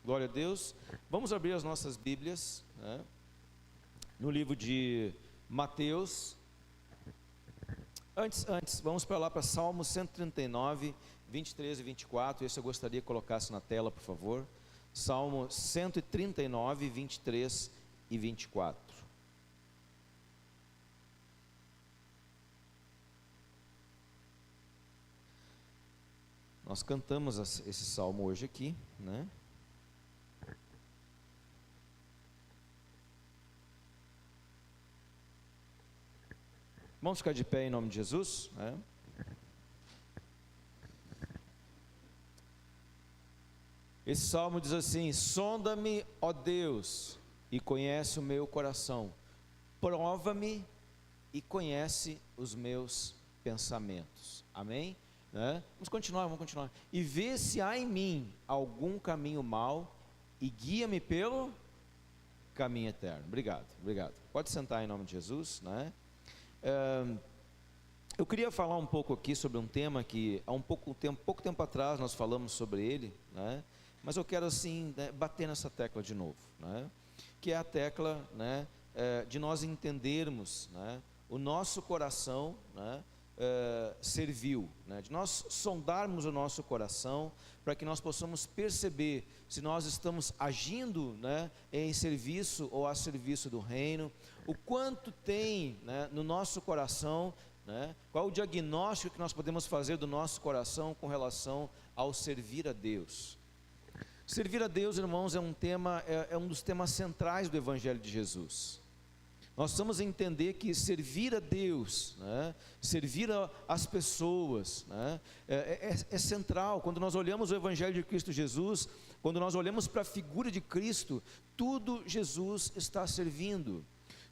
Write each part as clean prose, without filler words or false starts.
Glória a Deus. Vamos abrir as nossas Bíblias, né, no livro de Mateus. Antes, vamos para lá para Salmo 139, 23 e 24. Esse eu gostaria que colocasse na tela, por favor. Salmo 139, 23 e 24. Nós cantamos esse salmo hoje aqui, né? Vamos ficar de pé em nome de Jesus, né? Esse salmo diz assim: sonda-me, ó Deus, e conhece o meu coração, prova-me e conhece os meus pensamentos. Amém? Né? Vamos continuar. E vê se há em mim algum caminho mau e guia-me pelo caminho eterno. Obrigado. Pode sentar em nome de Jesus, né? Eu queria falar um pouco aqui sobre um tema que há pouco tempo atrás nós falamos sobre ele, né? Mas eu quero assim, né, bater nessa tecla de novo, né? Que é a tecla, né, de nós entendermos, né, o nosso coração, né, servil, né, de nós sondarmos o nosso coração para que nós possamos perceber se nós estamos agindo, né, em serviço ou a serviço do reino, o quanto tem, né, no nosso coração, né, qual o diagnóstico que nós podemos fazer do nosso coração com relação ao servir a Deus. Servir a Deus, irmãos, é um dos temas centrais do Evangelho de Jesus. Nós precisamos entender que servir a Deus, né, servir as pessoas, né, é central. Quando nós olhamos o Evangelho de Cristo Jesus, quando nós olhamos para a figura de Cristo, tudo Jesus está servindo.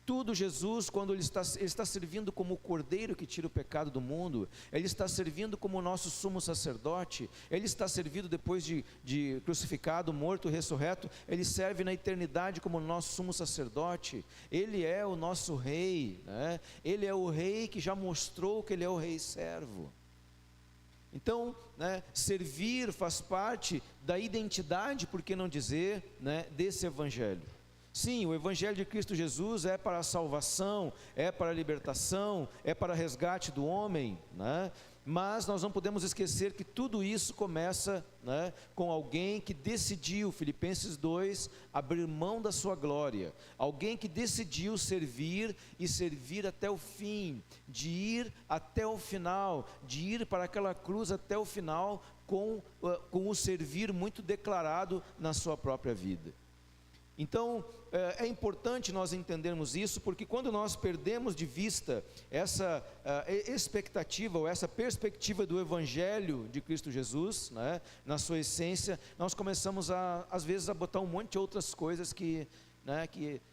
Tudo Jesus, quando ele está servindo como o Cordeiro que tira o pecado do mundo, Ele está servindo como o nosso sumo sacerdote, Ele está servindo depois de crucificado, morto, ressurreto, Ele serve na eternidade como o nosso sumo sacerdote. Ele é o nosso rei, né? Ele é o rei que já mostrou que Ele é o rei servo. Então, né, servir faz parte da identidade, por que não dizer, né, desse Evangelho. Sim, o Evangelho de Cristo Jesus é para a salvação, é para a libertação, é para o resgate do homem, né? Mas nós não podemos esquecer que tudo isso começa, né, com alguém que decidiu, Filipenses 2, abrir mão da sua glória, alguém que decidiu servir e servir até o fim, de ir até o final, de ir para aquela cruz até o final, com o servir muito declarado na sua própria vida. Então, é importante nós entendermos isso, porque quando nós perdemos de vista essa expectativa, ou essa perspectiva do Evangelho de Cristo Jesus, né, na sua essência, nós começamos às vezes a botar um monte de outras coisas que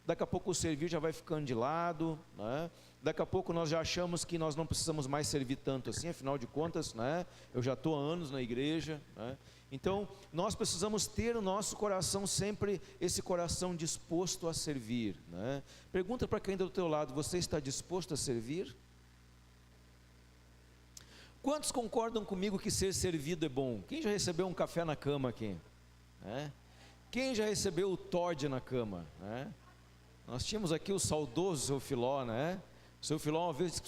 daqui a pouco o servir já vai ficando de lado, né? Daqui a pouco nós já achamos que nós não precisamos mais servir tanto assim, afinal de contas, né, eu já estou há anos na igreja, né? Então nós precisamos ter no nosso coração sempre esse coração disposto a servir, né? Pergunta para quem está do teu lado: você está disposto a servir? Quantos concordam comigo que ser servido é bom? Quem já recebeu um café na cama aqui? Quem já recebeu o Todd na cama, né? Nós tínhamos aqui o saudoso seu Filó, né? O seu Filó uma vez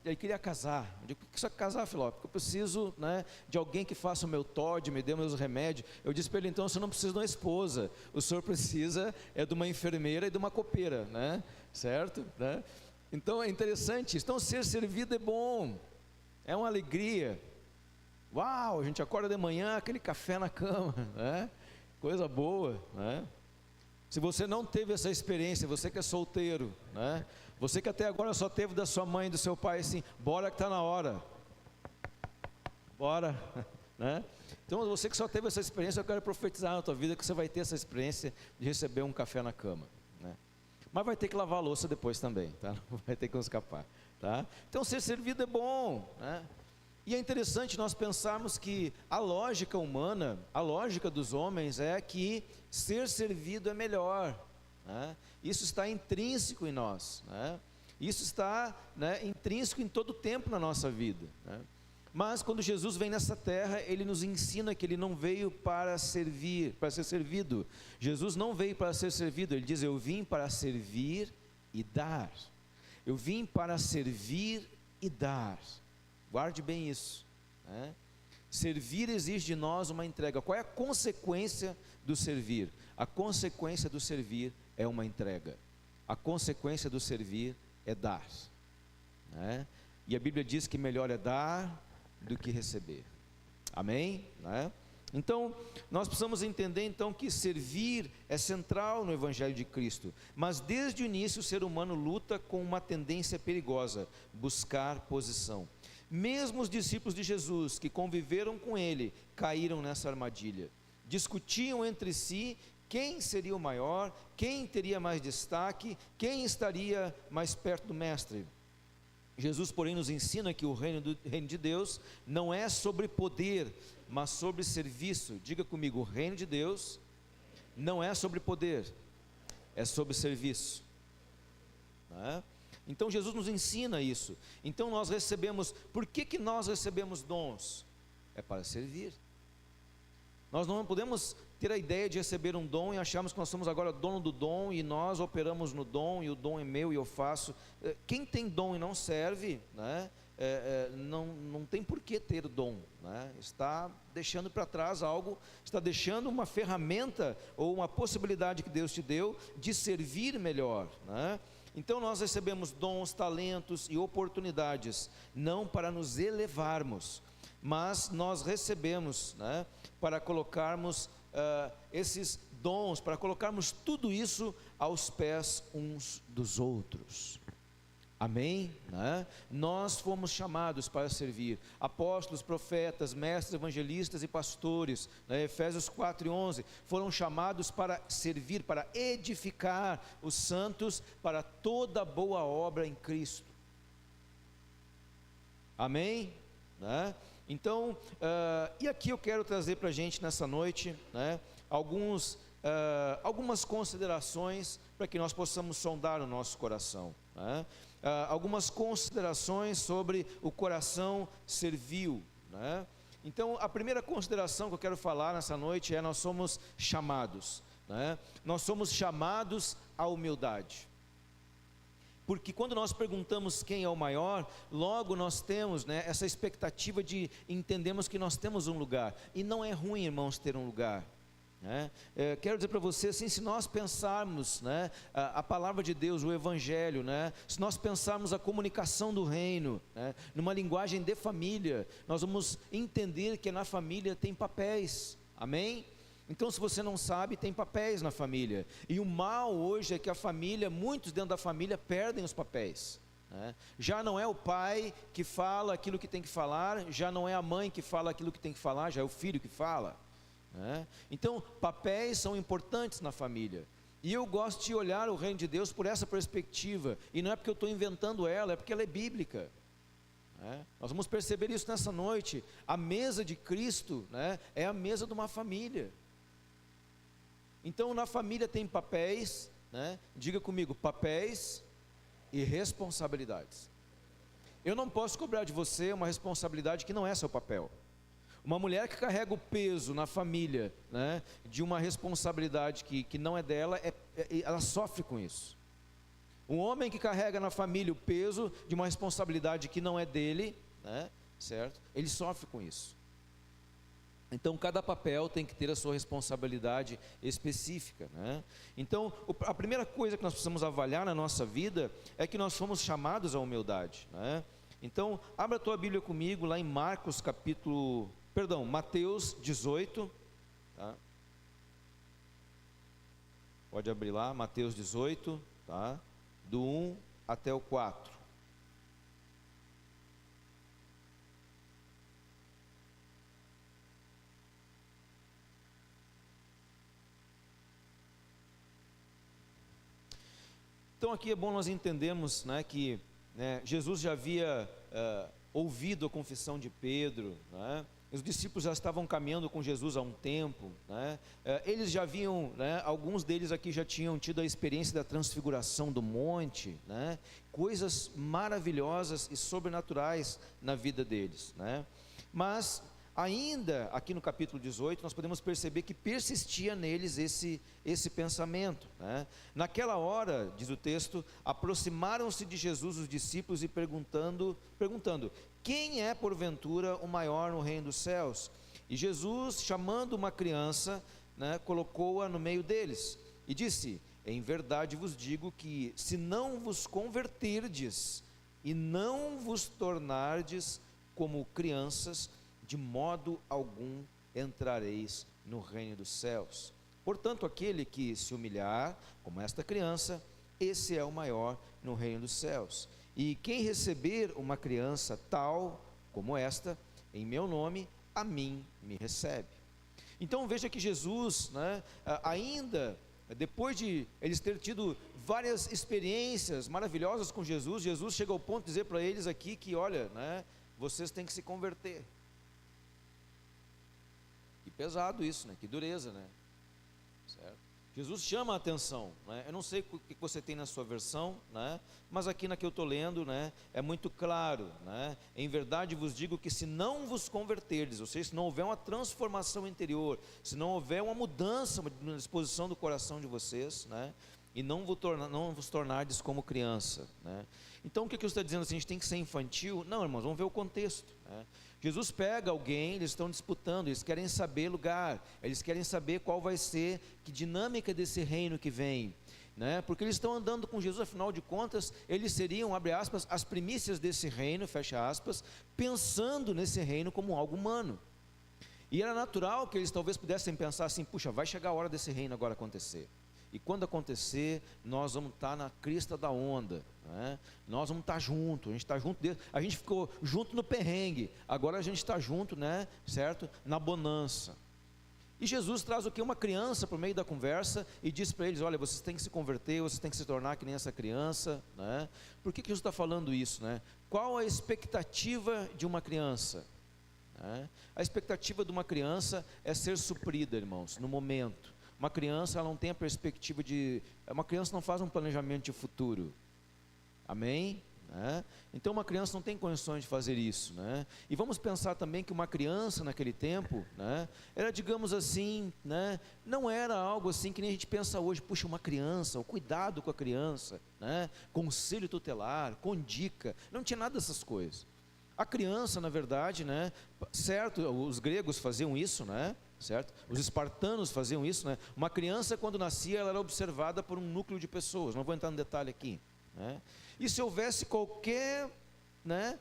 ele queria casar. Eu digo: por que você quer casar, Filó? Porque eu preciso, né, de alguém que faça o meu Todd, me dê meus remédios. Eu disse para ele: então você não precisa de uma esposa, o senhor precisa de uma enfermeira e de uma copeira, né? Certo? Né? Então é interessante. Então ser servido é bom, é uma alegria. Uau, a gente acorda de manhã, aquele café na cama, né? Coisa boa, né? Se você não teve essa experiência, você que é solteiro, né? Você que até agora só teve da sua mãe e do seu pai assim: bora que está na hora, bora, né? Então você que só teve essa experiência, eu quero profetizar na tua vida que você vai ter essa experiência de receber um café na cama, né? Mas vai ter que lavar a louça depois também, tá? Não vai ter como escapar, tá? Então ser servido é bom, né? E é interessante nós pensarmos que a lógica humana, a lógica dos homens é que ser servido é melhor, né? Isso está intrínseco em nós, né? Isso está, né, intrínseco em todo o tempo na nossa vida, né? Mas quando Jesus vem nessa terra, ele nos ensina que ele não veio para servir, para ser servido. Jesus não veio para ser servido, ele diz: eu vim para servir e dar. Eu vim para servir e dar. Guarde bem isso, né? Servir exige de nós uma entrega. Qual é a consequência do servir? A consequência do servir é uma entrega. A consequência do servir é dar, né? E a Bíblia diz que melhor é dar do que receber. Amém? Né? Então, nós precisamos entender então que servir é central no Evangelho de Cristo, mas desde o início o ser humano luta com uma tendência perigosa: buscar posição. Mesmo os discípulos de Jesus, que conviveram com ele, caíram nessa armadilha. Discutiam entre si quem seria o maior, quem teria mais destaque, quem estaria mais perto do mestre. Jesus, porém, nos ensina que o reino de Deus não é sobre poder, mas sobre serviço. Diga comigo: o reino de Deus não é sobre poder, é sobre serviço, né? Então Jesus nos ensina isso. Então nós recebemos, por que nós recebemos dons? É para servir. Nós não podemos ter a ideia de receber um dom e acharmos que nós somos agora dono do dom e nós operamos no dom e o dom é meu e eu faço. Quem tem dom e não serve, né, não tem por que ter dom, né? Está deixando para trás algo, está deixando uma ferramenta ou uma possibilidade que Deus te deu de servir melhor, né? Então nós recebemos dons, talentos e oportunidades, não para nos elevarmos, mas nós recebemos, né, para colocarmos esses dons, para colocarmos tudo isso aos pés uns dos outros. Amém? Né? Nós fomos chamados para servir, apóstolos, profetas, mestres, evangelistas e pastores, né? Efésios 4:11, foram chamados para servir, para edificar os santos para toda boa obra em Cristo. Amém? Né? Então, e aqui eu quero trazer para a gente nessa noite, né, algumas considerações para que nós possamos sondar o nosso coração, né? Algumas considerações sobre o coração servil, né? Então a primeira consideração que eu quero falar nessa noite é: nós somos chamados, né? Nós somos chamados à humildade. Porque quando nós perguntamos quem é o maior, logo nós temos, né, essa expectativa de entendemos que nós temos um lugar. E não é ruim, irmãos, ter um lugar, né? Quero dizer para você assim, se nós pensarmos, né, a palavra de Deus, o Evangelho, né, se nós pensarmos a comunicação do reino, né, numa linguagem de família, nós vamos entender que na família tem papéis. Amém? Então, se você não sabe, tem papéis na família. E o mal hoje é que a família, muitos dentro da família perdem os papéis, né? Já não é o pai que fala aquilo que tem que falar, já não é a mãe que fala aquilo que tem que falar, já é o filho que fala, né? Então, papéis são importantes na família. E eu gosto de olhar o reino de Deus por essa perspectiva. E não é porque eu estou inventando ela, é porque ela é bíblica. Nós vamos perceber isso nessa noite. A mesa de Cristo, né, é a mesa de uma família. Então na família tem papéis, né? Diga comigo: papéis e responsabilidades. Eu não posso cobrar de você uma responsabilidade que não é seu papel. Uma mulher que carrega o peso na família, né, de uma responsabilidade que não é dela, ela sofre com isso. Um homem que carrega na família o peso de uma responsabilidade que não é dele, né, certo? Ele sofre com isso. Então cada papel tem que ter a sua responsabilidade específica, né? Então a primeira coisa que nós precisamos avaliar na nossa vida é que nós fomos chamados à humildade, né? Então abra a tua Bíblia comigo lá em Mateus 18, tá? Pode abrir lá, Mateus 18, tá? Do 1 até o 4. Então aqui é bom nós entendermos, né, que, né, Jesus já havia ouvido a confissão de Pedro, né, Os discípulos já estavam caminhando com Jesus há um tempo, né? Eles já haviam, né, alguns deles aqui já tinham tido a experiência da transfiguração do monte, né? Coisas maravilhosas e sobrenaturais na vida deles, né? Mas ainda aqui no capítulo 18 nós podemos perceber que persistia neles esse pensamento, né? Naquela hora, diz o texto, aproximaram-se de Jesus os discípulos e perguntando: quem é porventura o maior no reino dos céus? E Jesus, chamando uma criança, né, colocou-a no meio deles e disse: em verdade vos digo que se não vos converterdes e não vos tornardes como crianças, de modo algum entrareis no reino dos céus. Portanto, aquele que se humilhar, como esta criança, esse é o maior no reino dos céus. E quem receber uma criança tal como esta, em meu nome, a mim me recebe. Então veja que Jesus, né, ainda depois de eles terem tido várias experiências maravilhosas com Jesus, Jesus chega ao ponto de dizer para eles aqui que, olha, né, vocês têm que se converter. Que pesado isso, né? Que dureza, né? Certo? Jesus chama a atenção, né? Eu não sei o que você tem na sua versão, né? Mas aqui na que eu estou lendo, né, é muito claro, né? Em verdade vos digo que se não vos converterdes, ou seja, se não houver uma transformação interior, se não houver uma mudança na disposição do coração de vocês, né, e não vos tornardes como criança, né? Então o que Jesus está dizendo assim? A gente tem que ser infantil? Não, irmãos, vamos ver o contexto, né? Jesus pega alguém, eles estão disputando, eles querem saber lugar, eles querem saber qual vai ser, que dinâmica desse reino que vem, né? Porque eles estão andando com Jesus, afinal de contas, eles seriam, abre aspas, as primícias desse reino, fecha aspas, pensando nesse reino como algo humano. E era natural que eles talvez pudessem pensar assim: puxa, vai chegar a hora desse reino agora acontecer. E quando acontecer, nós vamos estar na crista da onda, né? Nós vamos estar junto, a gente está junto, a gente ficou junto no perrengue, agora a gente está junto, né, certo? Na bonança. E Jesus traz o que? Uma criança por meio da conversa e diz para eles: olha, vocês têm que se converter, vocês têm que se tornar que nem essa criança, né? Por que Jesus está falando isso, né? Qual a expectativa de uma criança, né? A expectativa de uma criança é ser suprida, irmãos, no momento. Uma criança, ela não tem a perspectiva uma criança não faz um planejamento de futuro, amém? Né? Então uma criança não tem condições de fazer isso, né? E vamos pensar também que uma criança naquele tempo, né, era, digamos assim, né, não era algo assim que nem a gente pensa hoje: puxa, uma criança, o cuidado com a criança, né, conselho tutelar, com dica, não tinha nada dessas coisas. A criança, na verdade, né, certo, os gregos faziam isso, né, certo? Os espartanos faziam isso, né? Uma criança, quando nascia, ela era observada por um núcleo de pessoas, não vou entrar no detalhe aqui, né? E se houvesse qualquer, né,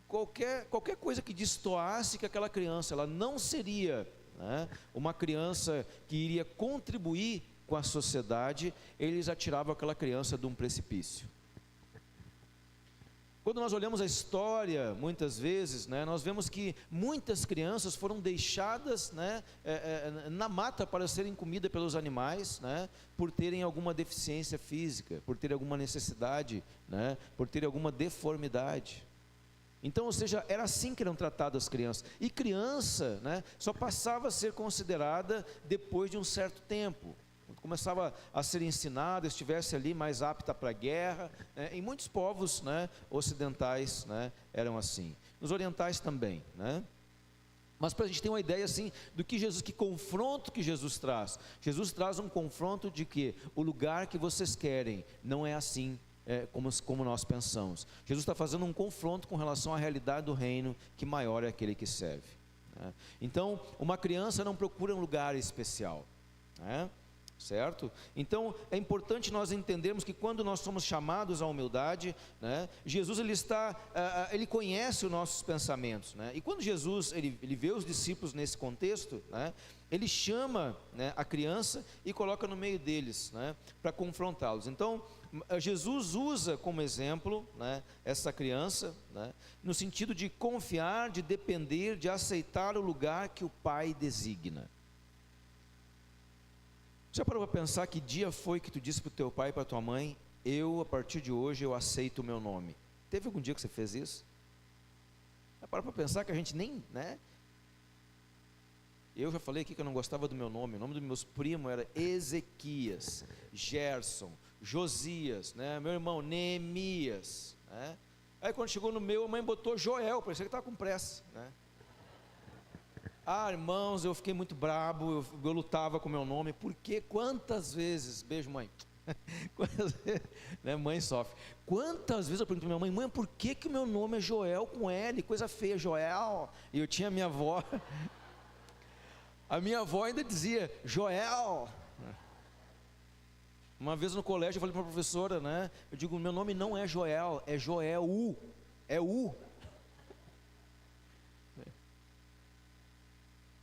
qualquer coisa que destoasse que aquela criança, ela não seria, né, uma criança que iria contribuir com a sociedade, eles atiravam aquela criança de um precipício. Quando nós olhamos a história, muitas vezes, né, nós vemos que muitas crianças foram deixadas, né, na mata para serem comidas pelos animais, né, por terem alguma deficiência física, por terem alguma necessidade, né, por terem alguma deformidade. Então, ou seja, era assim que eram tratadas as crianças. E criança, né, só passava a ser considerada depois de um certo tempo. Começava a ser ensinada, estivesse ali mais apta para a guerra, né? Em muitos povos, né, ocidentais, né, eram assim, nos orientais também, né? Mas para a gente ter uma ideia assim do que Jesus, que confronto que Jesus traz um confronto de que o lugar que vocês querem não é assim, como nós pensamos. Jesus está fazendo um confronto com relação à realidade do reino, que maior é aquele que serve, né? Então uma criança não procura um lugar especial, né? Certo? Então é importante nós entendermos que quando nós somos chamados à humildade, né, Jesus ele conhece os nossos pensamentos, né? E quando Jesus ele vê os discípulos nesse contexto, né, ele chama, né, a criança e coloca no meio deles, né, para confrontá-los. Então Jesus usa como exemplo, né, essa criança, né, no sentido de confiar, de depender, de aceitar o lugar que o Pai designa. Já parou para pensar que dia foi que tu disse para o teu pai e para a tua mãe: a partir de hoje eu aceito o meu nome? Teve algum dia que você fez isso? Já parou para pensar que a gente nem, né, Eu já falei aqui que eu não gostava do meu nome. O nome dos meus primos era Ezequias, Gerson, Josias, né? Meu irmão Neemias, né? Aí quando chegou no meu, a mãe botou Joel, parecia que estava com pressa, né? Ah, irmãos, eu fiquei muito brabo, eu lutava com o meu nome, porque quantas vezes, beijo mãe, quantas vezes, né, mãe sofre, quantas vezes eu pergunto para minha mãe, por que o meu nome é Joel com L, coisa feia, Joel, e eu tinha minha avó, a minha avó ainda dizia, Joel. Uma vez no colégio eu falei para a professora, né, eu digo, meu nome não é Joel, é Joel, é U.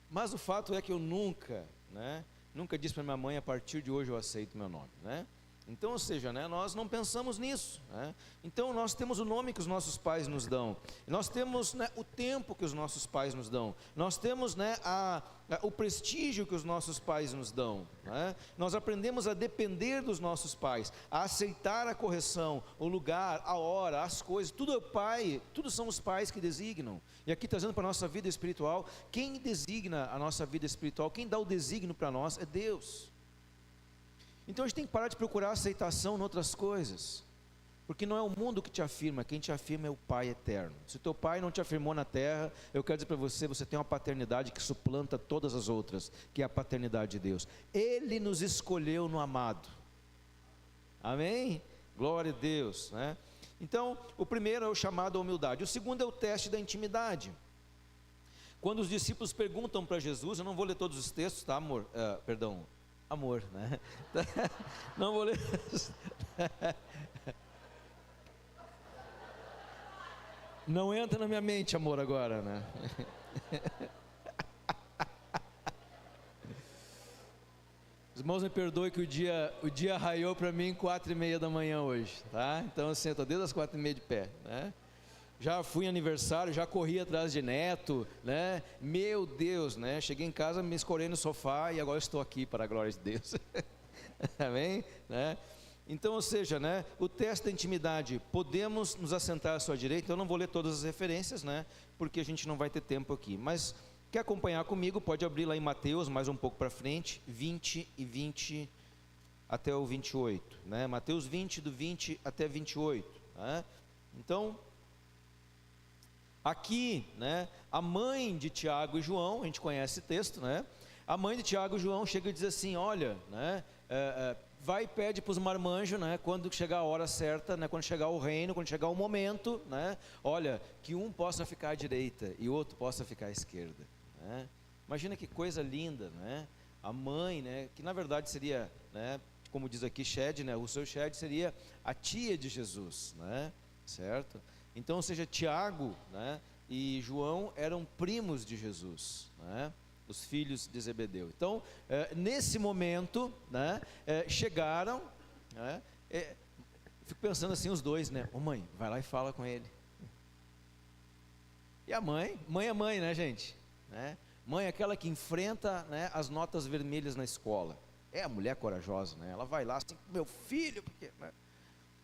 Mas o fato é que eu nunca disse para minha mãe, a partir de hoje eu aceito meu nome, né? Então, ou seja, né, nós não pensamos nisso, né? Então nós temos o nome que os nossos pais nos dão, nós temos, né, o tempo que os nossos pais nos dão, nós temos, né, o prestígio que os nossos pais nos dão, né? Nós aprendemos a depender dos nossos pais, a aceitar a correção, o lugar, a hora, as coisas, tudo é o pai, tudo são os pais que designam. E aqui trazendo para a nossa vida espiritual, quem designa a nossa vida espiritual, quem dá o designo para nós é Deus. Então a gente tem que parar de procurar aceitação em outras coisas, porque não é o mundo que te afirma, quem te afirma é o Pai eterno. Se o teu pai não te afirmou na terra, eu quero dizer para você, você tem uma paternidade que suplanta todas as outras, que é a paternidade de Deus. Ele nos escolheu no amado, amém? Glória a Deus, né? Então, o primeiro é o chamado à humildade, o segundo é o teste da intimidade. Quando os discípulos perguntam para Jesus, eu não vou ler todos os textos, tá amor? Amor, né? Não vou ler. Não entra na minha mente, amor, agora, né? Os irmãos me perdoem que o dia raiou para mim 4:30 da manhã hoje, tá? Então assim, eu estou desde as 4:30 de pé, né? Já fui em aniversário, já corri atrás de neto, né? Meu Deus, né? Cheguei em casa, me escorei no sofá e agora estou aqui para a glória de Deus. Amém? Né? Então, ou seja, né? O teste da intimidade, podemos nos assentar à sua direita. Eu não vou ler todas as referências, né? Porque a gente não vai ter tempo aqui. Mas quer acompanhar comigo? Pode abrir lá em Mateus, mais um pouco para frente, 20 e 20 até o 28, né? Mateus 20, do 20 até 28, né? Então, aqui, né, a mãe de Tiago e João, a gente conhece esse texto, né? A mãe de Tiago e João chega e diz assim, olha, né, vai e pede para os marmanjos, né, quando chegar a hora certa, né, quando chegar o reino, quando chegar o momento, né, olha, que um possa ficar à direita e o outro possa ficar à esquerda, né? Imagina que coisa linda, né? A mãe, né, que na verdade seria, né, como diz aqui Shed, né, o seu Shed seria a tia de Jesus, né, certo? Então, ou seja, Tiago, né, e João eram primos de Jesus, né, os filhos de Zebedeu. Então, nesse momento, né, chegaram, né, fico pensando assim os dois, né, ô mãe, vai lá e fala com ele. E a mãe é mãe, né, gente? Né? Mãe é aquela que enfrenta, né, as notas vermelhas na escola. É a mulher corajosa, né? Ela vai lá assim, meu filho, porque... né?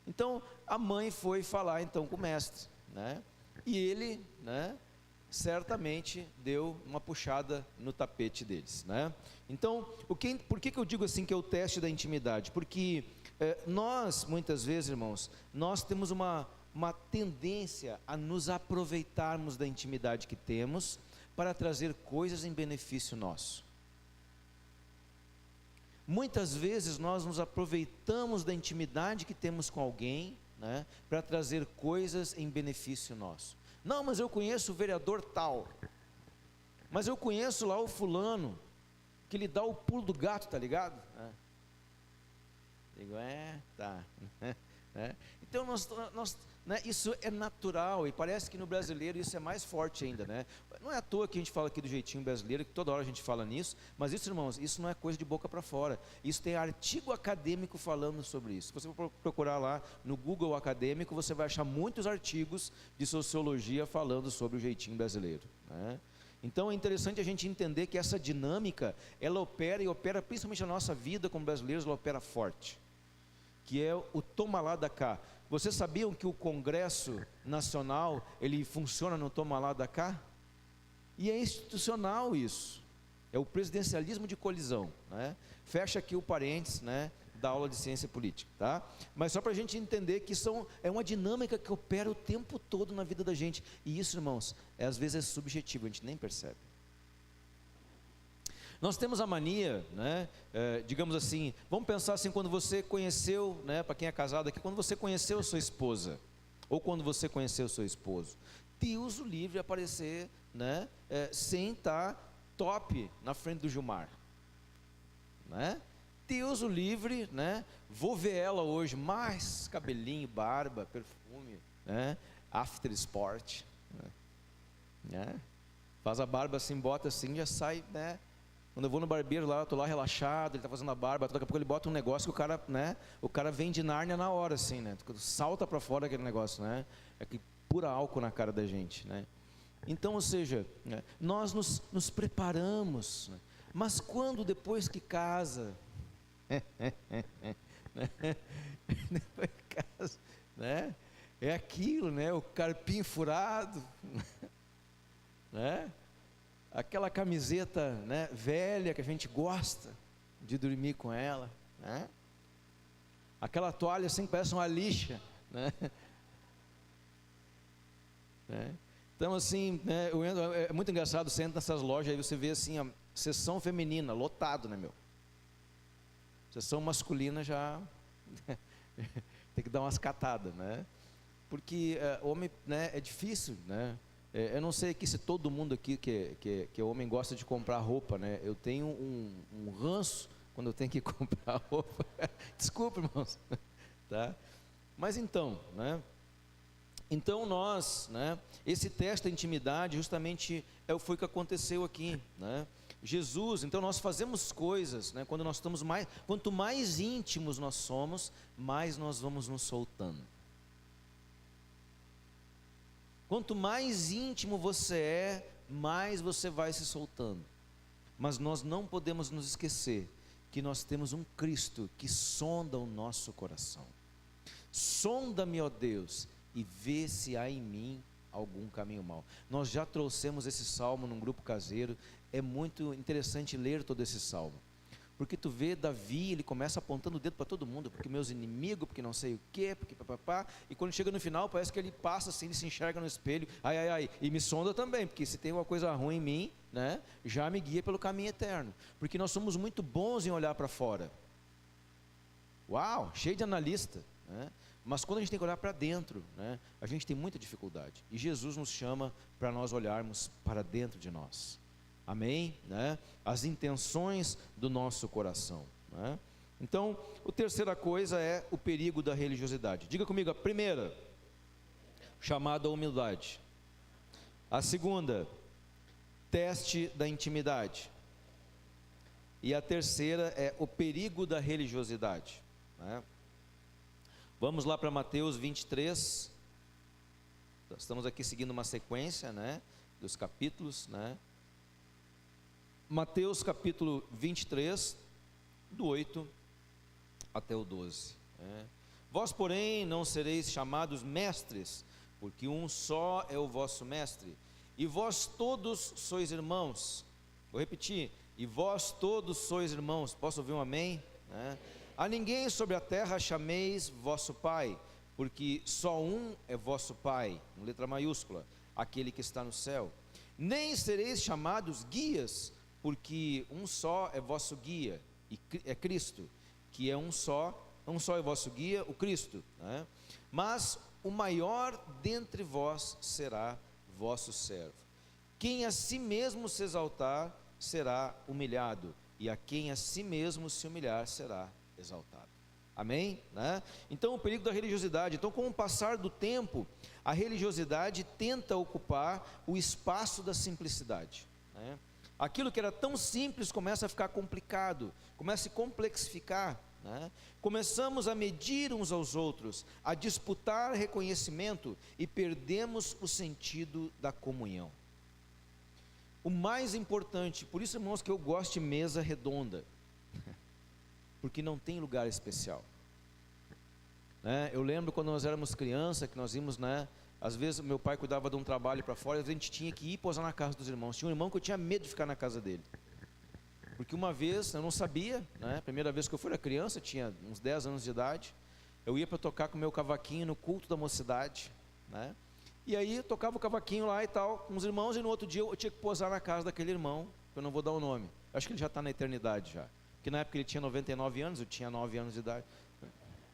Então a mãe foi falar então com o mestre, né? E ele, né, certamente deu uma puxada no tapete deles, né? Então, por que eu digo assim que é o teste da intimidade? Porque nós, muitas vezes, irmãos, nós temos uma tendência a nos aproveitarmos da intimidade que temos para trazer coisas em benefício nosso. Muitas vezes nós nos aproveitamos da intimidade que temos com alguém, né, para trazer coisas em benefício nosso. Não, mas eu conheço o vereador tal, mas eu conheço lá o fulano, que ele dá o pulo do gato, tá ligado? Digo, tá. Então né, isso é natural, e parece que no brasileiro isso é mais forte ainda, né? Não é à toa que a gente fala aqui do jeitinho brasileiro, que toda hora a gente fala nisso, mas isso, irmãos, isso não é coisa de boca para fora, isso tem artigo acadêmico falando sobre isso. Se você for procurar lá no Google acadêmico, você vai achar muitos artigos de sociologia falando sobre o jeitinho brasileiro, né? Então é interessante a gente entender que essa dinâmica, ela opera principalmente na nossa vida como brasileiros, ela opera forte, que é o toma lá da cá. Vocês sabiam que o Congresso Nacional, ele funciona no toma lá da cá? E é institucional isso. É o presidencialismo de colisão, né? Fecha aqui o parênteses, né, da aula de ciência política, tá? Mas só para a gente entender que é uma dinâmica que opera o tempo todo na vida da gente. E isso, irmãos, às vezes é subjetivo, a gente nem percebe. Nós temos a mania, né, digamos assim, vamos pensar assim, quando você conheceu, né, para quem é casado aqui, quando você conheceu a sua esposa, ou quando você conheceu o seu esposo, Deus o livre aparecer, né, sem estar top na frente do Gilmar, né? Deus o livre, né? Vou ver ela hoje, mais cabelinho, barba, perfume, né? After sport, né? Faz a barba assim, bota assim, já sai, né? Quando eu vou no barbeiro lá, eu tô lá relaxado, ele tá fazendo a barba, daqui a pouco ele bota um negócio que o cara, né? O cara vem de Nárnia na hora, assim, né? Salta para fora aquele negócio, né? É que pura álcool na cara da gente, né? Então, ou seja, né, nós nos preparamos, né, mas quando depois que casa, depois que casa, né, é aquilo, né, o carpinho furado, né, aquela camiseta, né, velha que a gente gosta de dormir com ela, né, aquela toalha assim que parece uma lixa, né, né. Então assim, né, é muito engraçado, você entra nessas lojas, aí você vê assim, a seção feminina, lotado, né, meu? Seção masculina já tem que dar umas catadas, né? Porque homem, né, é difícil, né? Eu não sei aqui se todo mundo aqui que é homem gosta de comprar roupa, né? Eu tenho um ranço quando eu tenho que comprar roupa. Desculpa, irmãos, tá? Mas então, né? Então nós, né, esse teste da intimidade justamente foi o que aconteceu aqui, né? Jesus, então nós fazemos coisas, né, quando nós estamos quanto mais íntimos nós somos, mais nós vamos nos soltando. Quanto mais íntimo você é, mais você vai se soltando. Mas nós não podemos nos esquecer que nós temos um Cristo que sonda o nosso coração. Sonda-me, ó Deus, e vê se há em mim algum caminho mau. Nós já trouxemos esse salmo num grupo caseiro. É muito interessante ler todo esse salmo, porque tu vê Davi, ele começa apontando o dedo para todo mundo, porque meus inimigos, porque não sei o que, porque papapá, e quando chega no final parece que ele passa assim, ele se enxerga no espelho, ai, ai, ai, e me sonda também, porque se tem uma coisa ruim em mim, né, já me guia pelo caminho eterno, porque nós somos muito bons em olhar para fora, uau, cheio de analista, né? Mas quando a gente tem que olhar para dentro, né, a gente tem muita dificuldade, e Jesus nos chama para nós olharmos para dentro de nós, amém? Né? As intenções do nosso coração, né? Então, a terceira coisa é o perigo da religiosidade. Diga comigo, a primeira, chamada humildade. A segunda, teste da intimidade. E a terceira é o perigo da religiosidade, né? Vamos lá para Mateus 23. Estamos aqui seguindo uma sequência, né, dos capítulos, né? Mateus capítulo 23, do 8 até o 12. Né? Vós, porém, não sereis chamados mestres, porque um só é o vosso mestre, e vós todos sois irmãos. Vou repetir, e vós todos sois irmãos. Posso ouvir um amém? Né? A ninguém sobre a terra chameis vosso Pai, porque só um é vosso Pai, com letra maiúscula, aquele que está no céu. Nem sereis chamados guias, porque um só é vosso guia, e é Cristo, que é um só é vosso guia, o Cristo, né? Mas o maior dentre vós será vosso servo. Quem a si mesmo se exaltar, será humilhado, e a quem a si mesmo se humilhar, será exaltado. Amém? Né? Então o perigo da religiosidade. Então, com o passar do tempo, a religiosidade tenta ocupar o espaço da simplicidade, né? Aquilo que era tão simples começa a ficar complicado, começa a se complexificar, né? Começamos a medir uns aos outros, a disputar reconhecimento e perdemos o sentido da comunhão. O mais importante, por isso, irmãos, que eu gosto de mesa redonda, porque não tem lugar especial, né? Eu lembro quando nós éramos criança, que nós íamos, né, às vezes meu pai cuidava de um trabalho para fora, a gente tinha que ir posar na casa dos irmãos. Tinha um irmão que eu tinha medo de ficar na casa dele, Porque uma vez, eu não sabia, né? Primeira vez que eu fui, era criança, tinha uns 10 anos de idade, eu ia para tocar com o meu cavaquinho no culto da mocidade, né? E aí eu tocava o cavaquinho lá e tal, com os irmãos, e no outro dia eu tinha que posar na casa daquele irmão, que eu não vou dar o nome. Acho que ele já está na eternidade já. Porque na época ele tinha 99 anos, eu tinha 9 anos de idade.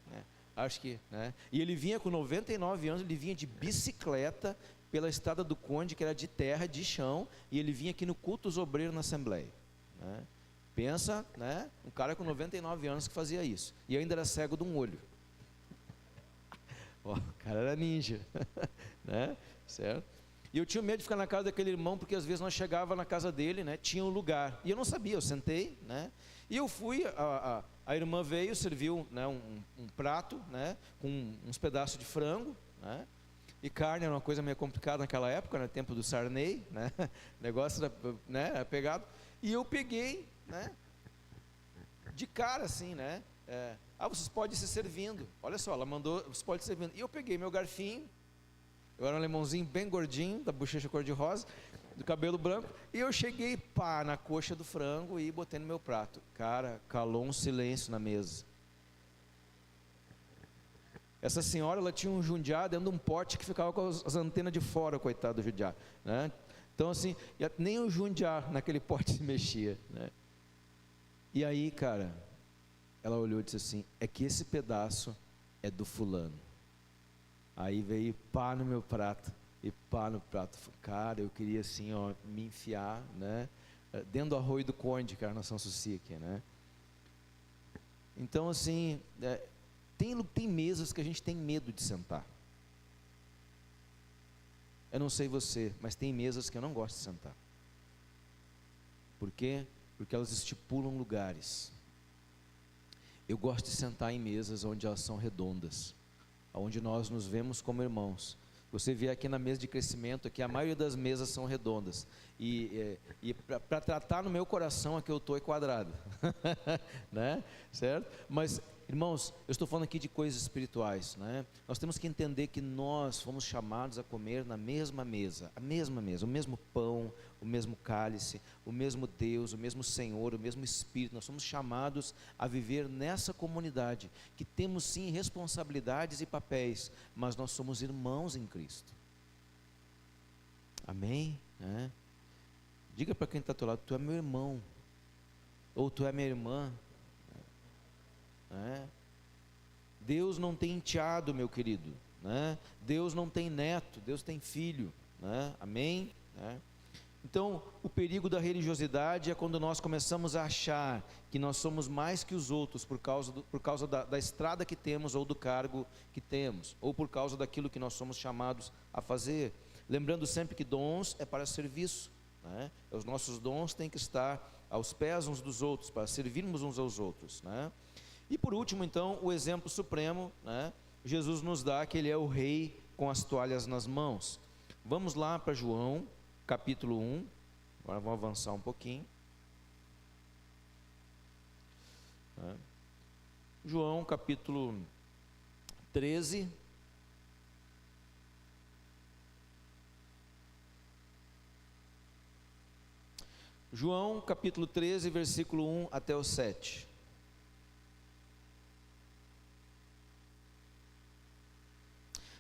Né? Acho que, né? E ele vinha com 99 anos, ele vinha de bicicleta pela estrada do Conde, que era de terra, de chão, e ele vinha aqui no culto dos obreiros na Assembleia. Né? Pensa, né? Um cara com 99 anos que fazia isso. E ainda era cego de um olho. O cara era ninja. Né? Certo? E eu tinha medo de ficar na casa daquele irmão, porque às vezes nós chegava na casa dele, né? Tinha um lugar. E eu não sabia, eu sentei, né? E eu fui, a irmã veio, serviu, né, um prato, né, com uns pedaços de frango, né? E carne era uma coisa meio complicada naquela época, no tempo do Sarney, né? O negócio era, né, era pegado. E eu peguei, né? De cara assim, né? Vocês podem ir se servindo. Olha só, ela mandou, vocês podem ir se servindo. E eu peguei meu garfinho, eu era um alemãozinho bem gordinho, da bochecha cor-de-rosa, do cabelo branco, e eu cheguei, pá, na coxa do frango e botei no meu prato. Cara, calou um silêncio na mesa. Essa senhora, ela tinha um jundiá dentro de um pote que ficava com as antenas de fora, coitado do jundiá, né? Então assim, nem o jundiá naquele pote se mexia, né? E aí, cara, ela olhou e disse assim: é que esse pedaço é do fulano. Aí veio pá no meu prato, e pá no prato. Cara, eu queria assim, ó, me enfiar, né, dentro do arroio do Conde, que era na São Suci aqui, né? Então assim, tem mesas que a gente tem medo de sentar. Eu não sei você, mas tem mesas que eu não gosto de sentar. Por quê? Porque elas estipulam lugares. Eu gosto de sentar em mesas onde elas são redondas, onde nós nos vemos como irmãos. Você vê aqui na mesa de crescimento, aqui a maioria das mesas são redondas. E para tratar no meu coração, aqui eu estou é quadrado. Né? Certo? Mas, irmãos, eu estou falando aqui de coisas espirituais, né? Nós temos que entender que nós fomos chamados a comer na mesma mesa, a mesma mesa, o mesmo pão, o mesmo cálice, o mesmo Deus, o mesmo Senhor, o mesmo Espírito. Nós somos chamados a viver nessa comunidade, que temos sim responsabilidades e papéis, mas nós somos irmãos em Cristo. Amém? Diga para quem está ao teu lado: tu é meu irmão, ou tu é minha irmã. Deus não tem enteado, meu querido, né? Deus não tem neto, Deus tem filho, né? Amém? Então, o perigo da religiosidade é quando nós começamos a achar que nós somos mais que os outros por causa da estrada que temos, ou do cargo que temos, ou por causa daquilo que nós somos chamados a fazer. Lembrando sempre que dons é para serviço, né? Os nossos dons têm que estar aos pés uns dos outros, para servirmos uns aos outros, né? E por último, então, o exemplo supremo, né? Jesus nos dá que Ele é o rei com as toalhas nas mãos. Vamos lá para João, capítulo 1, agora vamos avançar um pouquinho. João, capítulo 13. João, capítulo 13, versículo 1 até o 7.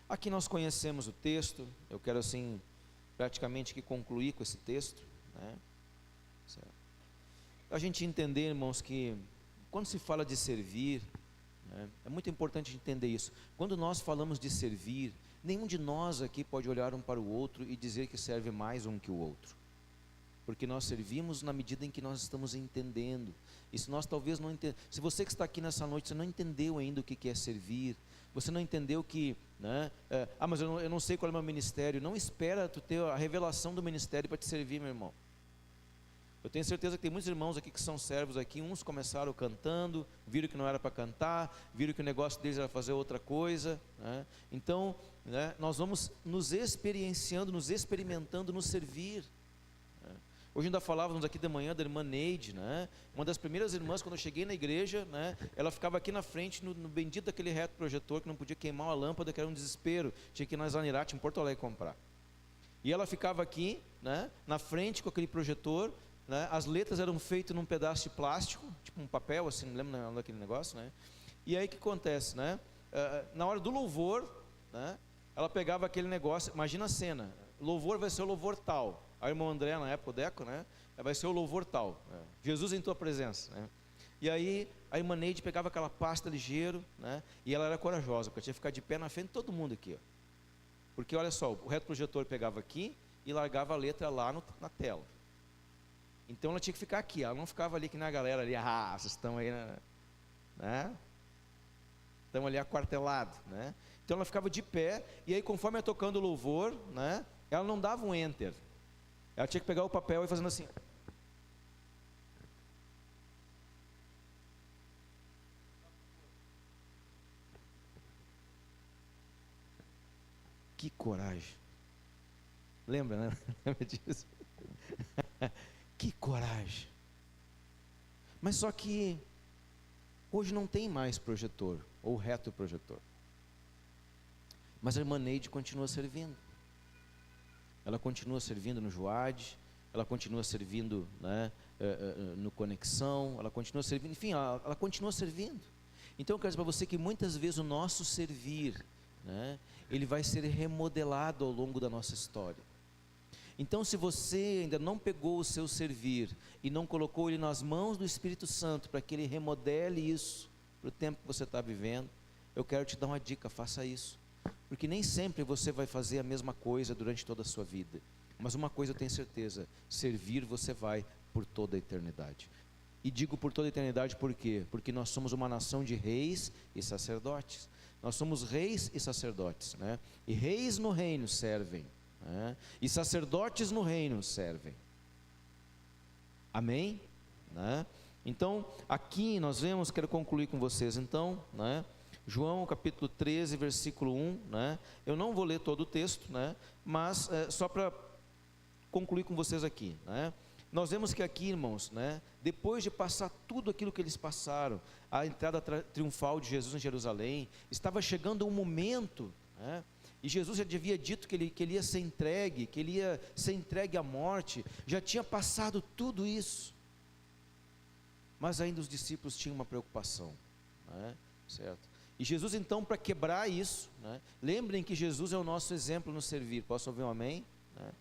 Aqui nós conhecemos o texto, eu quero assim, praticamente que concluir com esse texto, né? A gente entender, irmãos, que quando se fala de servir, né, é muito importante entender isso. Quando nós falamos de servir, nenhum de nós aqui pode olhar um para o outro e dizer que serve mais um que o outro, porque nós servimos na medida em que nós estamos entendendo. E se nós talvez não entendemos, se você que está aqui nessa noite, você não entendeu ainda o que é servir, você não entendeu que, né, mas eu não sei qual é o meu ministério. Não espera tu ter a revelação do ministério para te servir, meu irmão. Eu tenho certeza que tem muitos irmãos aqui que são servos aqui. Uns começaram cantando, viram que não era para cantar, viram que o negócio deles era fazer outra coisa, né? Então, né, nós vamos nos experienciando, nos experimentando, nos servir. Hoje ainda falávamos aqui de manhã da irmã Neide, né? Uma das primeiras irmãs, quando eu cheguei na igreja, né, ela ficava aqui na frente, no bendito daquele reto projetor, que não podia queimar uma lâmpada, que era um desespero, tinha que ir na Zanirate, em Porto Alegre, comprar. E ela ficava aqui, né, na frente com aquele projetor, né? As letras eram feitas num pedaço de plástico, tipo um papel, assim, lembra daquele negócio, né? E aí o que acontece, né? Na hora do louvor, né? Ela pegava aquele negócio, imagina a cena, louvor vai ser o louvor tal. A irmã André, na época, o Deco, né? Vai ser o louvor tal, Jesus em tua presença, né? E aí a irmã Neide pegava aquela pasta ligeiro, né? E ela era corajosa, porque tinha que ficar de pé na frente de todo mundo aqui, ó. Porque olha só, o retroprojetor pegava aqui e largava a letra lá na tela. Então ela tinha que ficar aqui, ela não ficava ali que nem a galera ali, vocês estão aí, né? Estão ali aquartelados, né? Então ela ficava de pé, e aí conforme ia tocando o louvor, né? Ela não dava um enter, ela tinha que pegar o papel e fazendo assim. Que coragem. Lembra, né? Lembra disso? Que coragem. Mas só que hoje não tem mais projetor ou retroprojetor. Mas a irmã Neide continua servindo. Ela continua servindo no Joad, ela continua servindo, né, no Conexão, ela continua servindo, enfim, ela continua servindo. Então eu quero dizer para você que muitas vezes o nosso servir, né, ele vai ser remodelado ao longo da nossa história. Então, se você ainda não pegou o seu servir e não colocou ele nas mãos do Espírito Santo para que ele remodele isso para o tempo que você está vivendo, eu quero te dar uma dica: faça isso, porque nem sempre você vai fazer a mesma coisa durante toda a sua vida, mas uma coisa eu tenho certeza: servir você vai por toda a eternidade. E digo por toda a eternidade por quê? Porque nós somos uma nação de reis e sacerdotes. Nós somos reis e sacerdotes, né? E reis no reino servem, né? E sacerdotes no reino servem. Amém? Né? Então, aqui nós vemos, quero concluir com vocês então, né? João capítulo 13, versículo 1, né? Eu não vou ler todo o texto, né? Mas só para concluir com vocês aqui, né? Nós vemos que aqui, irmãos, né, depois de passar tudo aquilo que eles passaram, a entrada triunfal de Jesus em Jerusalém, estava chegando um momento, né, e Jesus já havia dito que ele ia ser entregue à morte, já tinha passado tudo isso, mas ainda os discípulos tinham uma preocupação, né, certo? E Jesus então, para quebrar isso, né, lembrem que Jesus é o nosso exemplo no servir, posso ouvir um amém? Né?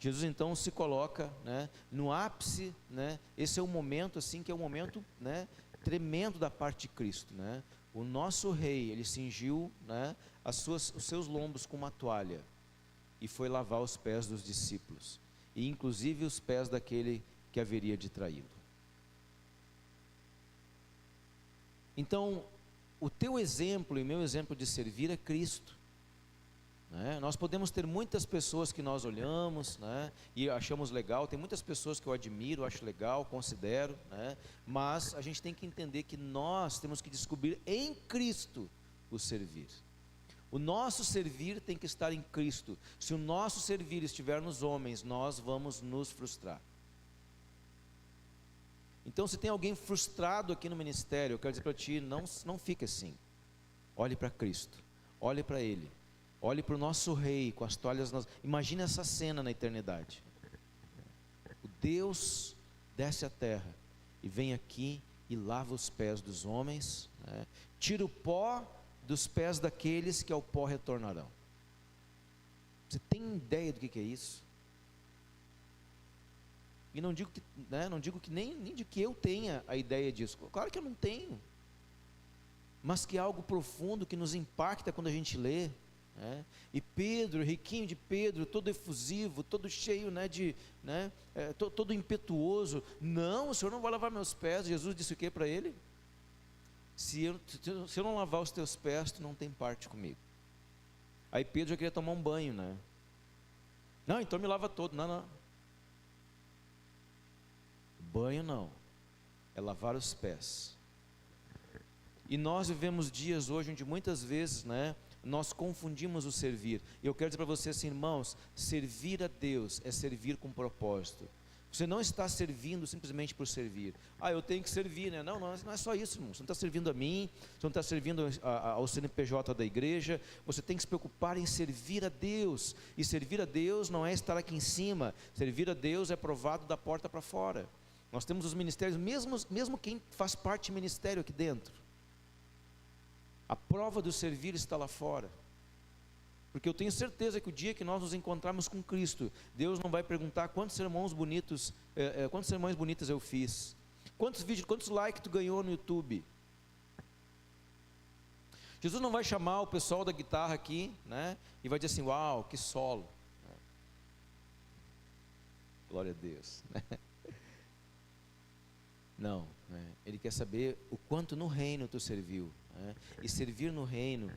Jesus então se coloca, né, no ápice, né, esse é um momento assim, que é um momento, né, tremendo da parte de Cristo, né? O nosso rei, ele cingiu, né, os seus lombos com uma toalha e foi lavar os pés dos discípulos, e inclusive os pés daquele que haveria de traí-lo. Então, o teu exemplo e meu exemplo de servir é Cristo. Nós podemos ter muitas pessoas que nós olhamos, né, e achamos legal, tem muitas pessoas que eu admiro, acho legal, considero, né, mas a gente tem que entender que nós temos que descobrir em Cristo o servir. O nosso servir tem que estar em Cristo. Se o nosso servir estiver nos homens, nós vamos nos frustrar. Então, se tem alguém frustrado aqui no ministério, eu quero dizer para ti, não fique assim. Olhe para Cristo, olhe para Ele. Olhe para o nosso rei com as toalhas. Imagine essa cena na eternidade. O Deus desce à terra e vem aqui e lava os pés dos homens, né? Tira o pó dos pés daqueles que ao pó retornarão. Você tem ideia do que é isso? E não digo que, né, nem de que eu tenha a ideia disso. Claro que eu não tenho. Mas que é algo profundo que nos impacta quando a gente lê. E Pedro, riquinho de Pedro, todo efusivo, todo cheio, todo impetuoso, não, o Senhor não vai lavar meus pés. Jesus disse o que para ele? Se eu não lavar os teus pés, tu não tem parte comigo. Aí Pedro já queria tomar um banho, né? Não, então me lava todo. Não. Banho não, é lavar os pés. E nós vivemos dias hoje onde muitas vezes, nós confundimos o servir. E eu quero dizer para vocês assim, irmãos, servir a Deus é servir com propósito. Você não está servindo simplesmente por servir. Eu tenho que servir, né? Não é só isso, irmão. Você não está servindo a mim, você não está servindo ao CNPJ da igreja. Você tem que se preocupar em servir a Deus. E servir a Deus não é estar aqui em cima. Servir a Deus é provado da porta para fora. Nós temos os ministérios, mesmo quem faz parte do ministério aqui dentro. A prova do servir está lá fora. Porque eu tenho certeza que o dia que nós nos encontrarmos com Cristo, Deus não vai perguntar quantos sermões bonitos eu fiz, quantos vídeos, quantos likes tu ganhou no YouTube. Jesus não vai chamar o pessoal da guitarra aqui, né, e vai dizer assim: uau, que solo, glória a Deus. Não, Ele quer saber o quanto no reino tu serviu, e servir no reino,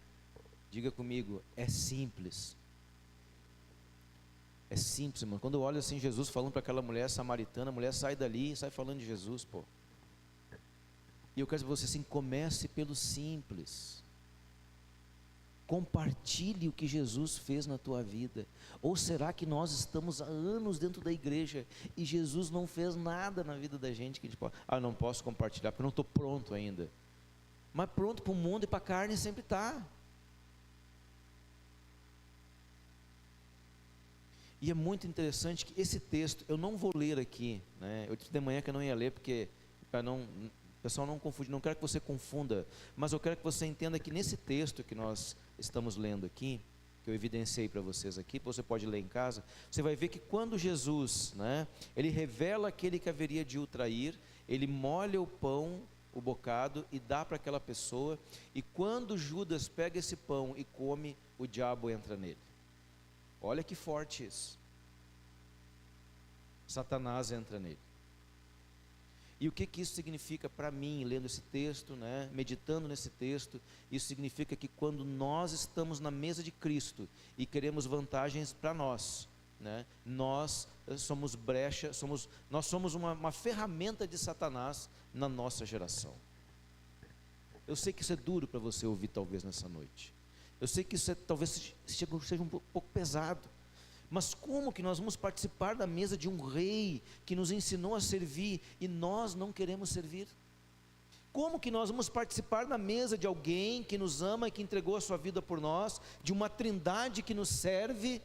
diga comigo, é simples. É simples, irmão. Quando eu olho assim, Jesus falando para aquela mulher samaritana, a mulher sai dali e sai falando de Jesus, pô. E eu quero dizer para você assim: comece pelo simples. Compartilhe o que Jesus fez na tua vida. Ou será que nós estamos há anos dentro da igreja e Jesus não fez nada na vida da gente que a gente pode, não posso compartilhar porque eu não estou pronto ainda. Mas pronto para o mundo e para a carne sempre está. E é muito interessante que esse texto, eu não vou ler aqui, né? Eu disse de manhã que eu não ia ler, porque o pessoal não confunde, não quero que você confunda, mas eu quero que você entenda que nesse texto que nós estamos lendo aqui, que eu evidenciei para vocês aqui, você pode ler em casa, você vai ver que quando Jesus, né, ele revela aquele que haveria de o trair, ele molha o pão, o bocado, e dá para aquela pessoa, e quando Judas pega esse pão e come, o diabo entra nele. Olha que forte isso. Satanás entra nele. E o que isso significa para mim, lendo esse texto, né, meditando nesse texto? Isso significa que quando nós estamos na mesa de Cristo e queremos vantagens para nós, né, nós somos brecha, nós somos uma ferramenta de Satanás na nossa geração. Eu sei que isso é duro para você ouvir talvez nessa noite. Eu sei que isso talvez seja um pouco pesado, mas como que nós vamos participar da mesa de um rei que nos ensinou a servir e nós não queremos servir? Como que nós vamos participar da mesa de alguém que nos ama e que entregou a sua vida por nós, de uma trindade que nos serve?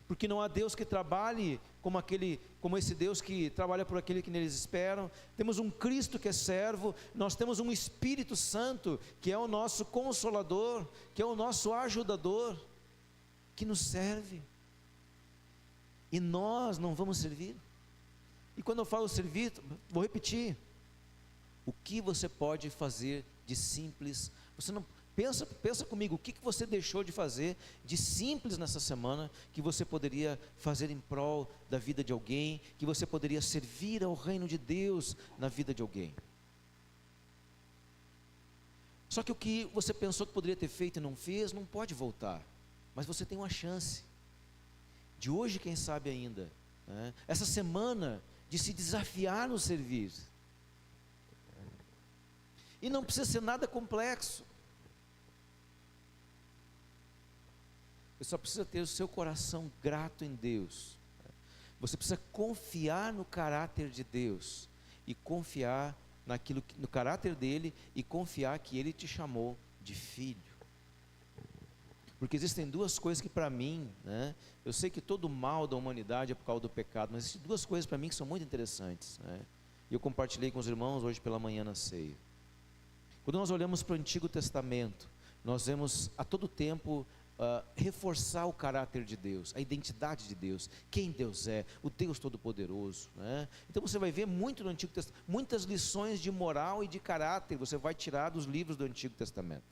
Porque não há Deus que trabalhe como esse Deus que trabalha por aquele que neles esperam. Temos um Cristo que é servo, nós temos um Espírito Santo que é o nosso consolador, que é o nosso ajudador, que nos serve. E nós não vamos servir? E quando eu falo servir, vou repetir: o que você pode fazer de simples? Você não pensa comigo, o que você deixou de fazer de simples nessa semana, que você poderia fazer em prol da vida de alguém, que você poderia servir ao reino de Deus na vida de alguém? Só que o que você pensou que poderia ter feito e não fez, não pode voltar, mas você tem uma chance, de hoje quem sabe ainda, né? Essa semana, de se desafiar no servir, e não precisa ser nada complexo. Você só precisa ter o seu coração grato em Deus. Você precisa confiar no caráter de Deus e confiar no caráter dele, e confiar que ele te chamou de filho. Porque existem duas coisas que para mim, né, eu sei que todo o mal da humanidade é por causa do pecado, mas existem duas coisas para mim que são muito interessantes, né? E eu compartilhei com os irmãos hoje pela manhã na ceia. Quando nós olhamos para o Antigo Testamento, nós vemos a todo tempo reforçar o caráter de Deus, a identidade de Deus, quem Deus é, o Deus Todo-Poderoso, né? Então você vai ver muito no Antigo Testamento, muitas lições de moral e de caráter você vai tirar dos livros do Antigo Testamento.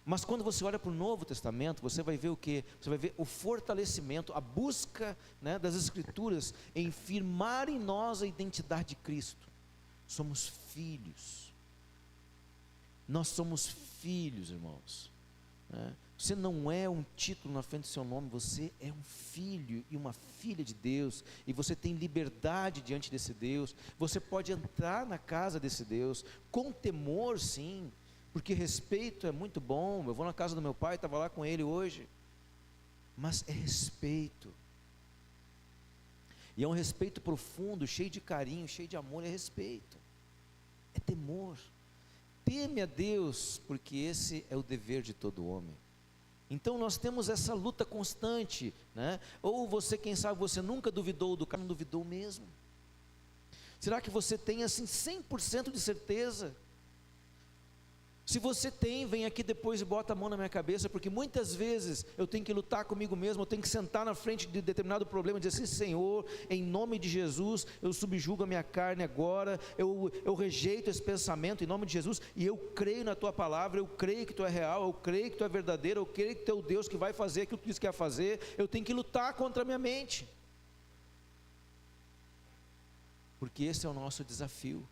Mas quando você olha para o Novo Testamento, você vai ver o quê? Você vai ver o fortalecimento, a busca, né, das Escrituras em firmar em nós a identidade de Cristo. Somos filhos. Nós somos filhos, irmãos, né? Você não é um título na frente do seu nome, você é um filho e uma filha de Deus, e você tem liberdade diante desse Deus. Você pode entrar na casa desse Deus, com temor sim, porque respeito é muito bom. Eu vou na casa do meu pai, estava lá com ele hoje, mas é respeito. E é um respeito profundo, cheio de carinho, cheio de amor, é respeito, é temor. Teme a Deus, porque esse é o dever de todo homem. Então nós temos essa luta constante, né? Ou você, quem sabe, você nunca duvidou do cara, não duvidou mesmo. Será que você tem assim 100% de certeza? Se você tem, vem aqui depois e bota a mão na minha cabeça, porque muitas vezes eu tenho que lutar comigo mesmo, eu tenho que sentar na frente de determinado problema e dizer assim: Senhor, em nome de Jesus, eu subjugo a minha carne agora, eu rejeito esse pensamento em nome de Jesus, e eu creio na Tua palavra, eu creio que Tu é real, eu creio que Tu é verdadeiro, eu creio que Tu é o Deus que vai fazer aquilo que Tu diz que quer fazer. Eu tenho que lutar contra a minha mente, porque esse é o nosso desafio,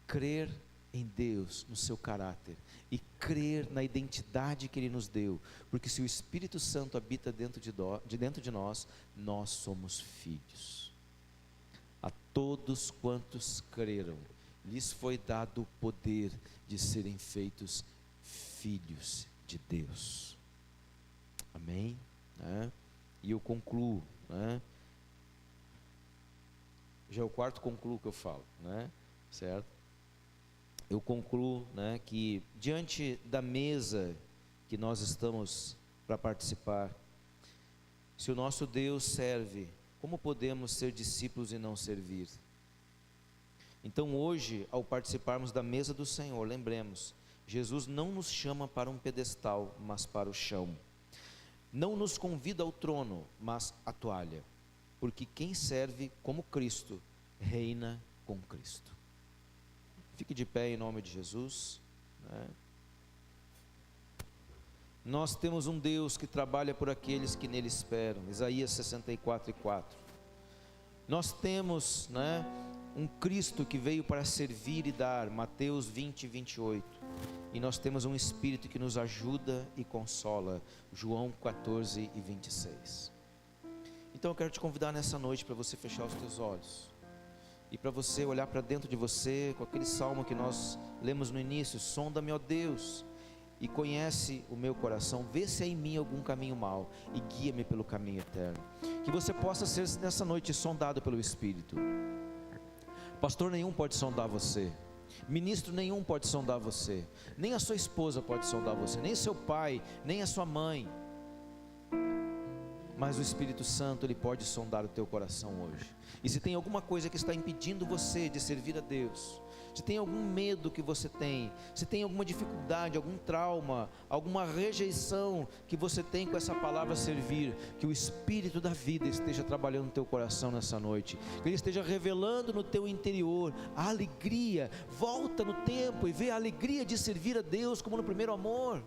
crer em Deus, no seu caráter, e crer na identidade que Ele nos deu, porque se o Espírito Santo habita dentro de nós, nós somos filhos. A todos quantos creram, lhes foi dado o poder de serem feitos filhos de Deus. Amém? E eu concluo, já é o quarto concluo que eu falo, certo? Eu concluo, que diante da mesa que nós estamos para participar, se o nosso Deus serve, como podemos ser discípulos e não servir? Então hoje, ao participarmos da mesa do Senhor, lembremos, Jesus não nos chama para um pedestal, mas para o chão. Não nos convida ao trono, mas à toalha, porque quem serve como Cristo, reina com Cristo. Fique de pé em nome de Jesus. Nós temos um Deus que trabalha por aqueles que nele esperam. Isaías 64:4. Nós temos, um Cristo que veio para servir e dar. Mateus 20:28. E nós temos um Espírito que nos ajuda e consola. João 14:26. Então eu quero te convidar nessa noite para você fechar os teus olhos. E para você olhar para dentro de você, com aquele salmo que nós lemos no início: sonda-me, ó Deus, e conhece o meu coração, vê se há em mim algum caminho mau, e guia-me pelo caminho eterno. Que você possa ser nessa noite sondado pelo Espírito. Pastor nenhum pode sondar você, ministro nenhum pode sondar você, nem a sua esposa pode sondar você, nem seu pai, nem a sua mãe. Mas o Espírito Santo, Ele pode sondar o teu coração hoje. E se tem alguma coisa que está impedindo você de servir a Deus, se tem algum medo que você tem, se tem alguma dificuldade, algum trauma, alguma rejeição que você tem com essa palavra servir, que o Espírito da vida esteja trabalhando no teu coração nessa noite, que Ele esteja revelando no teu interior a alegria. Volta no tempo e vê a alegria de servir a Deus como no primeiro amor.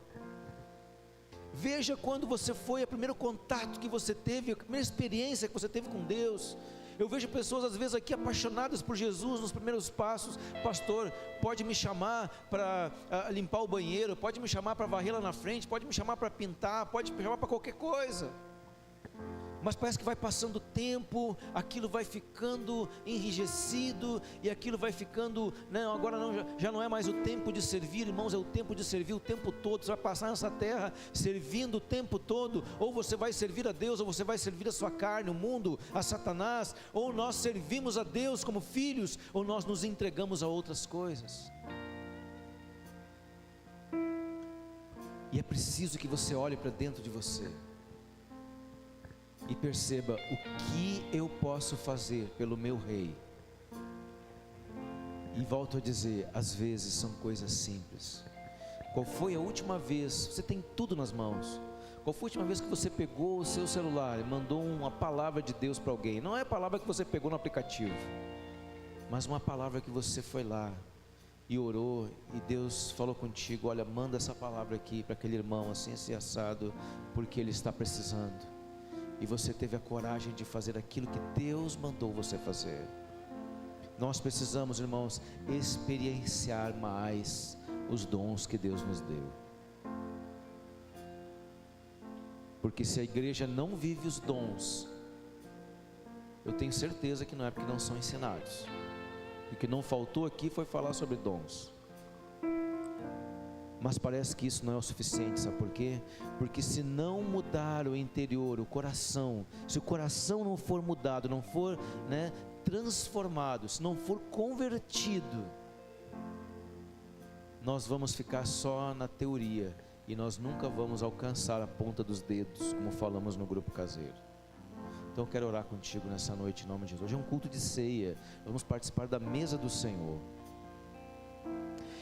Veja quando você foi, o primeiro contato que você teve, a primeira experiência que você teve com Deus. Eu vejo pessoas às vezes aqui apaixonadas por Jesus nos primeiros passos. Pastor, pode me chamar para limpar o banheiro, pode me chamar para varrer lá na frente, pode me chamar para pintar, pode me chamar para qualquer coisa. Mas parece que vai passando o tempo, aquilo vai ficando enrijecido, e aquilo vai ficando, agora já não é mais o tempo de servir, irmãos, é o tempo de servir o tempo todo. Você vai passar nessa terra servindo o tempo todo, ou você vai servir a Deus, ou você vai servir a sua carne, o mundo, a Satanás, ou nós servimos a Deus como filhos, ou nós nos entregamos a outras coisas. E é preciso que você olhe para dentro de você e perceba o que eu posso fazer pelo meu Rei. E volto a dizer, às vezes são coisas simples. Qual foi a última vez, você tem tudo nas mãos, qual foi a última vez que você pegou o seu celular e mandou uma palavra de Deus para alguém? Não é a palavra que você pegou no aplicativo, mas uma palavra que você foi lá e orou, e Deus falou contigo: olha, manda essa palavra aqui para aquele irmão assim, assim assado, porque ele está precisando. E você teve a coragem de fazer aquilo que Deus mandou você fazer. Nós precisamos, irmãos, experienciar mais os dons que Deus nos deu. Porque se a igreja não vive os dons, eu tenho certeza que não é porque não são ensinados. O que não faltou aqui foi falar sobre dons. Mas parece que isso não é o suficiente, sabe por quê? Porque se não mudar o interior, o coração, se o coração não for mudado, não for, transformado, se não for convertido, nós vamos ficar só na teoria e nós nunca vamos alcançar a ponta dos dedos, como falamos no grupo caseiro. Então eu quero orar contigo nessa noite em nome de Jesus. Hoje é um culto de ceia, vamos participar da mesa do Senhor.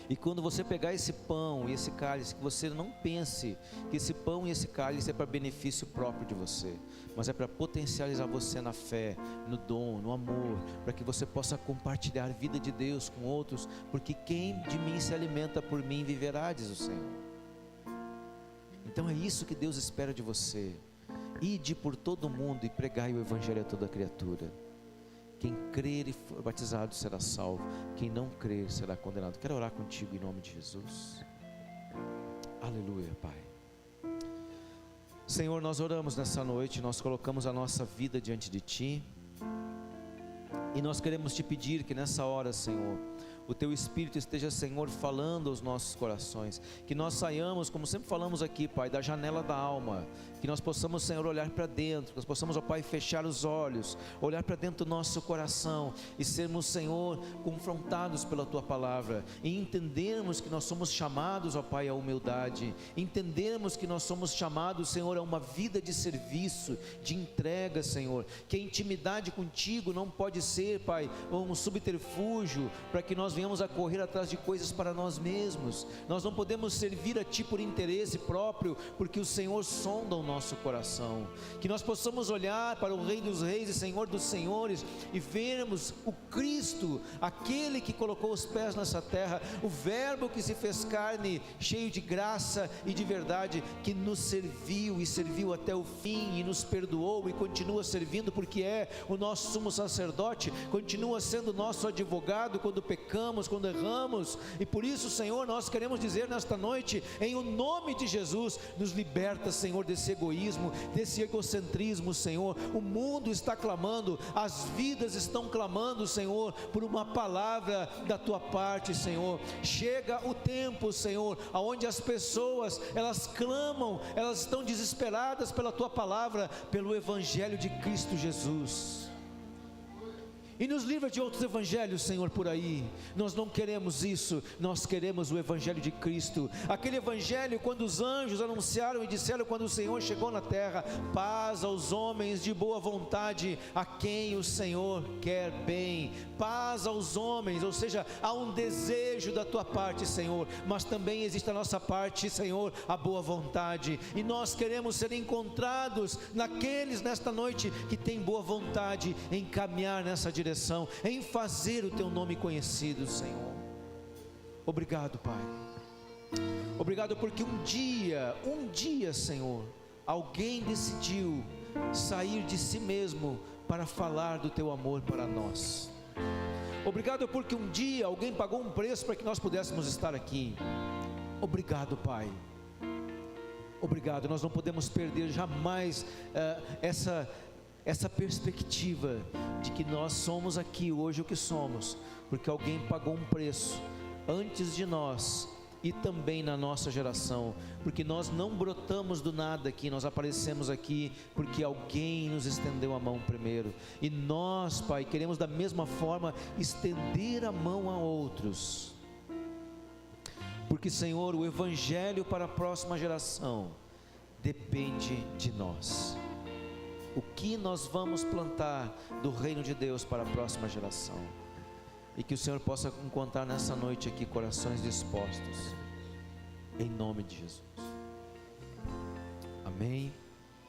E quando você pegar esse pão e esse cálice, que você não pense que esse pão e esse cálice é para benefício próprio de você, mas é para potencializar você na fé, no dom, no amor, para que você possa compartilhar a vida de Deus com outros, porque quem de mim se alimenta por mim viverá, diz o Senhor. Então é isso que Deus espera de você. Ide por todo mundo e pregai o Evangelho a toda criatura. Quem crer e for batizado será salvo, quem não crer será condenado. Quero orar contigo em nome de Jesus. Aleluia, Pai. Senhor, nós oramos nessa noite, nós colocamos a nossa vida diante de Ti, e nós queremos Te pedir que nessa hora, Senhor, o Teu Espírito esteja, Senhor, falando aos nossos corações, que nós saiamos, como sempre falamos aqui, Pai, da janela da alma, que nós possamos, Senhor, olhar para dentro, que nós possamos, ó Pai, fechar os olhos, olhar para dentro do nosso coração e sermos, Senhor, confrontados pela Tua palavra e entendermos que nós somos chamados, ó Pai, à humildade, entendermos que nós somos chamados, Senhor, a uma vida de serviço, de entrega, Senhor, que a intimidade contigo não pode ser, Pai, um subterfúgio para que nós venhamos a correr atrás de coisas para nós mesmos. Nós não podemos servir a Ti por interesse próprio, porque o Senhor sonda o nosso coração. Que nós possamos olhar para o Rei dos Reis e Senhor dos Senhores e vermos o Cristo, aquele que colocou os pés nessa terra, o Verbo que se fez carne, cheio de graça e de verdade, que nos serviu e serviu até o fim e nos perdoou e continua servindo, porque é o nosso sumo sacerdote, continua sendo nosso advogado quando pecamos, quando erramos. E por isso, Senhor, nós queremos dizer nesta noite, em o nome de Jesus, nos liberta, Senhor, desse egoísmo, desse egocentrismo, Senhor. O mundo está clamando, as vidas estão clamando, Senhor, por uma palavra da Tua parte, Senhor. Chega o tempo, Senhor, aonde as pessoas, elas clamam, elas estão desesperadas pela Tua palavra, pelo Evangelho de Cristo Jesus. E nos livra de outros evangelhos, Senhor, por aí. Nós não queremos isso, nós queremos o Evangelho de Cristo. Aquele Evangelho quando os anjos anunciaram e disseram quando o Senhor chegou na terra: paz aos homens de boa vontade, a quem o Senhor quer bem. Paz aos homens, ou seja, há um desejo da Tua parte, Senhor, mas também existe a nossa parte, Senhor, a boa vontade. E nós queremos ser encontrados naqueles nesta noite que têm boa vontade em caminhar nessa direção, em fazer o Teu nome conhecido, Senhor. Obrigado, Pai. Obrigado porque um dia, Senhor, alguém decidiu sair de si mesmo para falar do Teu amor para nós. Obrigado porque um dia alguém pagou um preço para que nós pudéssemos estar aqui. Obrigado, Pai. Obrigado. Nós não podemos perder jamais essa perspectiva de que nós somos aqui hoje o que somos, porque alguém pagou um preço antes de nós e também na nossa geração, porque nós não brotamos do nada aqui, nós aparecemos aqui porque alguém nos estendeu a mão primeiro, e nós, Pai, queremos da mesma forma estender a mão a outros, porque, Senhor, o Evangelho para a próxima geração depende de nós. O que nós vamos plantar do reino de Deus para a próxima geração, e que o Senhor possa encontrar nessa noite aqui corações dispostos, em nome de Jesus. Amém.